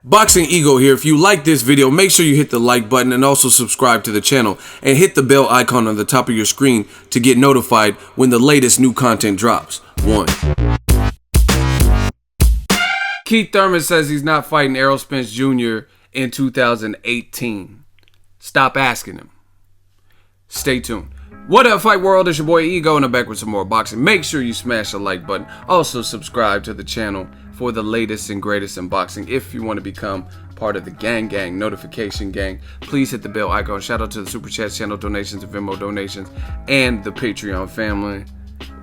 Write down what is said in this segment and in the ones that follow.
Boxing Ego here. If you like this video, make sure you hit the like button and also subscribe to the channel and hit the bell icon on the top of your screen to get notified when the latest new content drops. 1. Keith Thurman says he's not fighting Errol Spence Jr. in 2018. Stop asking him. Stay tuned. What up, Fight World? It's your boy Ego, and I'm back with some more boxing. Make sure you smash the like button. Also subscribe to the channel for the latest and greatest in boxing. If you want to become part of the gang notification gang, please hit the bell icon. Shout out to the Super Chat channel donations and Venmo donations and the Patreon family.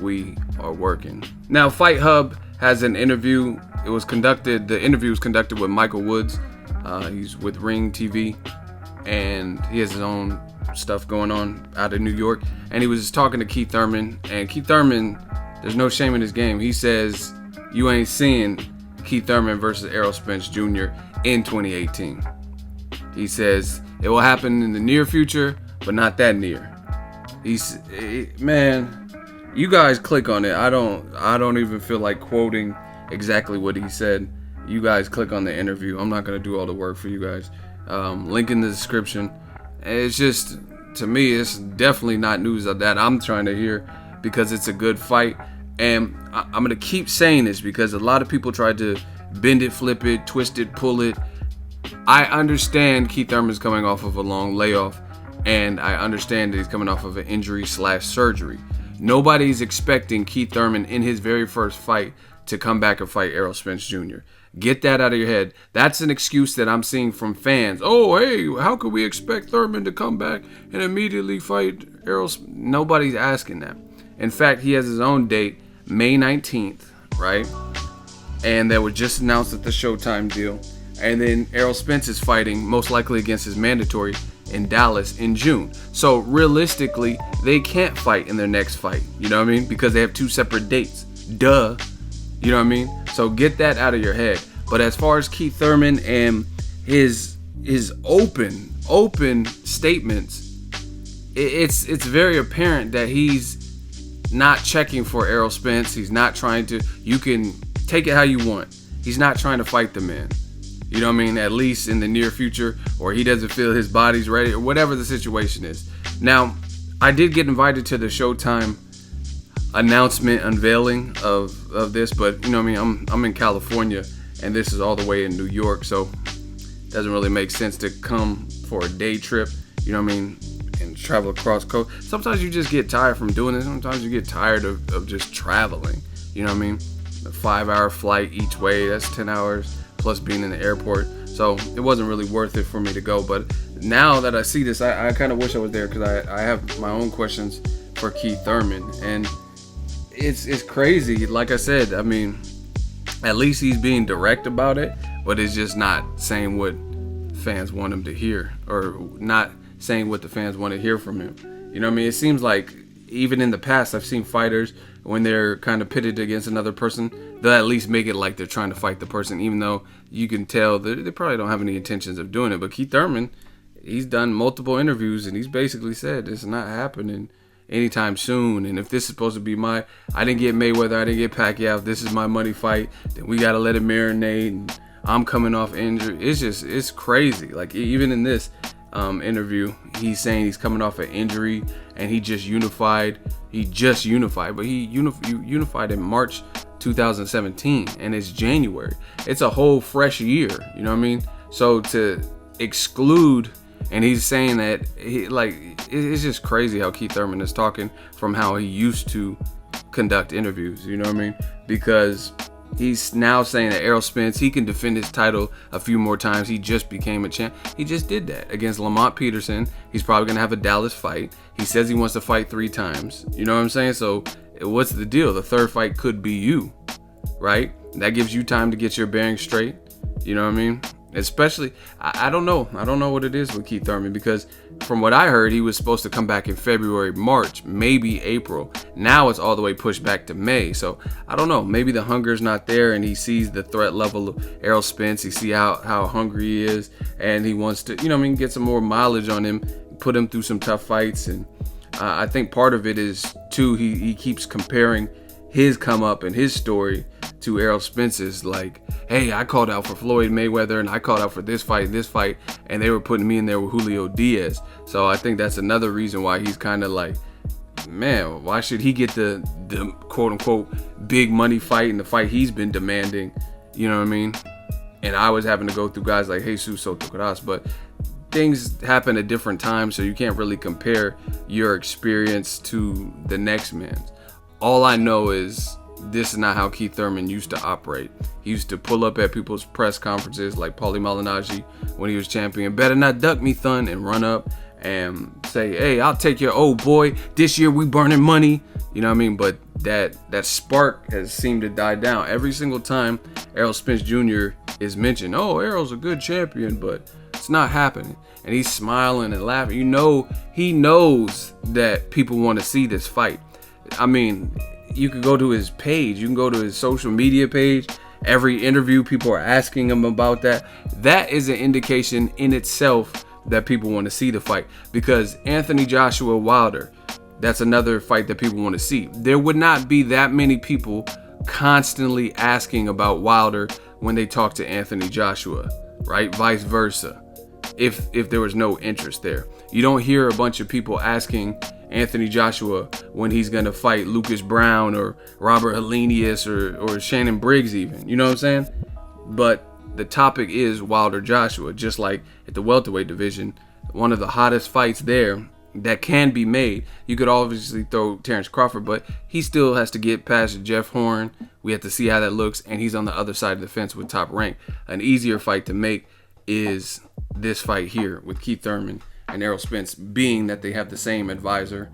We are working. Now, Fight Hub has an interview. The interview was conducted with Michael Woods. He's with Ring TV, and he has his own stuff going on out of New York. And he was talking to Keith Thurman, and Keith Thurman, there's no shame in his game. He says you ain't seeing Keith Thurman versus Errol Spence Jr. in 2018. He says it will happen in the near future, but not that near. Man, you guys click on it. I don't even feel like quoting exactly what he said. You guys click on the interview. I'm not gonna do all the work for you guys. Link in the description. It's just, to me, it's definitely not news that I'm trying to hear, because it's a good fight. And I'm going to keep saying this because a lot of people tried to bend it, flip it, twist it, pull it. I understand Keith Thurman's coming off of a long layoff, and I understand that he's coming off of an injury/surgery. Nobody's expecting Keith Thurman in his very first fight to come back and fight Errol Spence Jr. Get that out of your head. That's an excuse that I'm seeing from fans. Oh, hey, how could we expect Thurman to come back and immediately fight Errol? Nobody's asking that. In fact, he has his own date, May 19th, right? And that was just announced at the Showtime deal. And then Errol Spence is fighting, most likely against his mandatory, in Dallas in June. So realistically, they can't fight in their next fight. You know what I mean? Because they have two separate dates. Duh. You know what I mean? So get that out of your head. But as far as Keith Thurman and his open statements, it's very apparent that he's not checking for Errol Spence. He's not trying to. You can take it how you want. He's not trying to fight the man. You know what I mean? At least in the near future, or he doesn't feel his body's ready, or whatever the situation is. Now, I did get invited to the Showtime announcement unveiling of this, but you know what I mean, I'm in California and this is all the way in New York, so it doesn't really make sense to come for a day trip, you know what I mean, and travel across coast. Sometimes you just get tired from doing this. Sometimes you get tired of just traveling, you know what I mean. A 5-hour flight each way, that's 10 hours plus being in the airport, so it wasn't really worth it for me to go. But now that I see this, I kind of wish I was there, because I have my own questions for Keith Thurman. And it's crazy. Like I said, I mean, at least he's being direct about it, but it's just not saying what fans want him to hear, or not saying what the fans want to hear from him. You know what I mean? It seems like even in the past, I've seen fighters, when they're kind of pitted against another person, they'll at least make it like they're trying to fight the person, even though you can tell they probably don't have any intentions of doing it. But Keith Thurman, he's done multiple interviews, and he's basically said it's not happening anytime soon. And if this is supposed to be I didn't get Mayweather, I didn't get Pacquiao, if this is my money fight, then we gotta let it marinate, and I'm coming off injury. It's crazy. Like, even in this interview, he's saying he's coming off an injury and he just unified, but he unified in March 2017, and it's January. It's a whole fresh year, you know what I mean? So to exclude, and he's saying that it's just crazy how Keith Thurman is talking from how he used to conduct interviews, you know what I mean? Because he's now saying that Errol Spence, he can defend his title a few more times. He just became a champ. He just did that against Lamont Peterson. He's probably going to have a Dallas fight. He says he wants to fight 3 times. You know what I'm saying? So what's the deal? The third fight could be you, right? That gives you time to get your bearings straight. You know what I mean? Especially, I don't know. I don't know what it is with Keith Thurman, because from what I heard, he was supposed to come back in February, March, maybe April. Now it's all the way pushed back to May. So I don't know. Maybe the hunger's not there, and he sees the threat level of Errol Spence. He see how hungry he is, and he wants to, you know what I mean, get some more mileage on him, put him through some tough fights. And I think part of it is, too, he keeps comparing his come up and his story to Errol Spence's, like, hey, I called out for Floyd Mayweather and I called out for this fight, and they were putting me in there with Julio Diaz. So I think that's another reason why he's kind of like, man, why should he get the quote unquote big money fight and the fight he's been demanding? You know what I mean? And I was having to go through guys like Jesus Soto Kras, but things happen at different times, so you can't really compare your experience to the next man's. All I know is this is not how Keith Thurman used to operate. He used to pull up at people's press conferences like Paulie Malignaggi when he was champion. Better not duck me, Thun, and run up and say, hey, I'll take your old boy. This year we burning money. You know what I mean? But that spark has seemed to die down. Every single time Errol Spence Jr. is mentioned, oh, Errol's a good champion, but it's not happening. And he's smiling and laughing. You know, he knows that people want to see this fight. I mean, you can go to his page. You can go to his social media page. Every interview, people are asking him about that. That is an indication in itself that people want to see the fight. Because Anthony Joshua Wilder, that's another fight that people want to see. There would not be that many people constantly asking about Wilder when they talk to Anthony Joshua, right? Vice versa. If there was no interest there. You don't hear a bunch of people asking Anthony Joshua when he's going to fight Lucas Brown or Robert Helenius or Shannon Briggs even. You know what I'm saying? But the topic is Wilder Joshua. Just like at the welterweight division, one of the hottest fights there that can be made. You could obviously throw Terrence Crawford, but he still has to get past Jeff Horn. We have to see how that looks, and he's on the other side of the fence with Top Rank. An easier fight to make is this fight here with Keith Thurman and Errol Spence, being that they have the same advisor.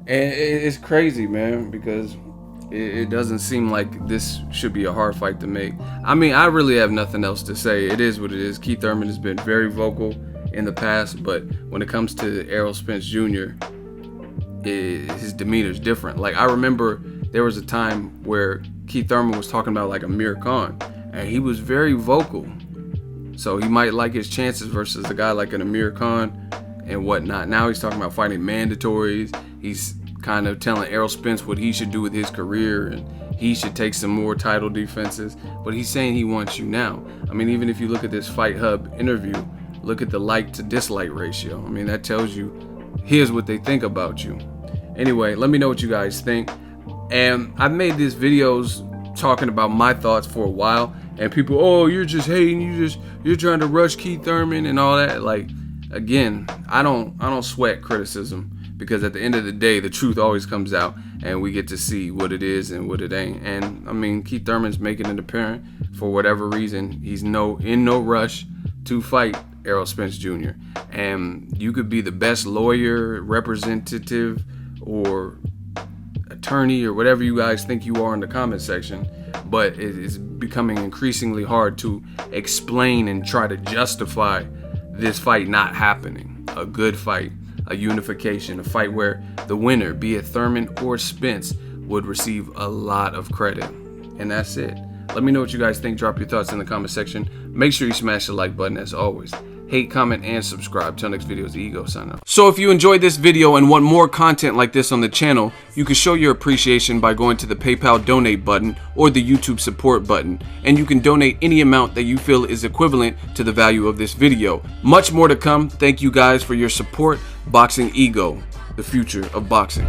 And it's crazy, man, because it doesn't seem like this should be a hard fight to make. I mean, I really have nothing else to say. It is what it is. Keith Thurman has been very vocal in the past, but when it comes to Errol Spence Jr., his demeanor is different. Like, I remember there was a time where Keith Thurman was talking about like Amir Khan, and he was very vocal. So he might like his chances versus a guy like an Amir Khan and whatnot. Now he's talking about fighting mandatories. He's kind of telling Errol Spence what he should do with his career, and he should take some more title defenses. But he's saying he wants you now. I mean, even if you look at this Fight Hub interview, look at the like to dislike ratio. I mean, that tells you here's what they think about you. Anyway, let me know what you guys think. And I've made these videos talking about my thoughts for a while, and people, oh, you're just hating, you're trying to rush Keith Thurman and all that. Like, again, I don't sweat criticism, because at the end of the day, the truth always comes out, and we get to see what it is and what it ain't. And I mean, Keith Thurman's making it apparent for whatever reason he's in no rush to fight Errol Spence Jr. And you could be the best lawyer, representative, or attorney, or whatever you guys think you are in the comment section, but it's becoming increasingly hard to explain and try to justify this fight not happening. A good fight, a unification, a fight where the winner, be it Thurman or Spence, would receive a lot of credit. And that's it. Let me know what you guys think. Drop your thoughts in the comment section. Make sure you smash the like button as always. Hate, comment, and subscribe. Till next video, is the Ego sign out. So if you enjoyed this video and want more content like this on the channel, you can show your appreciation by going to the PayPal donate button or the YouTube support button, and you can donate any amount that you feel is equivalent to the value of this video. Much more to come. Thank you guys for your support. Boxing Ego, the future of boxing.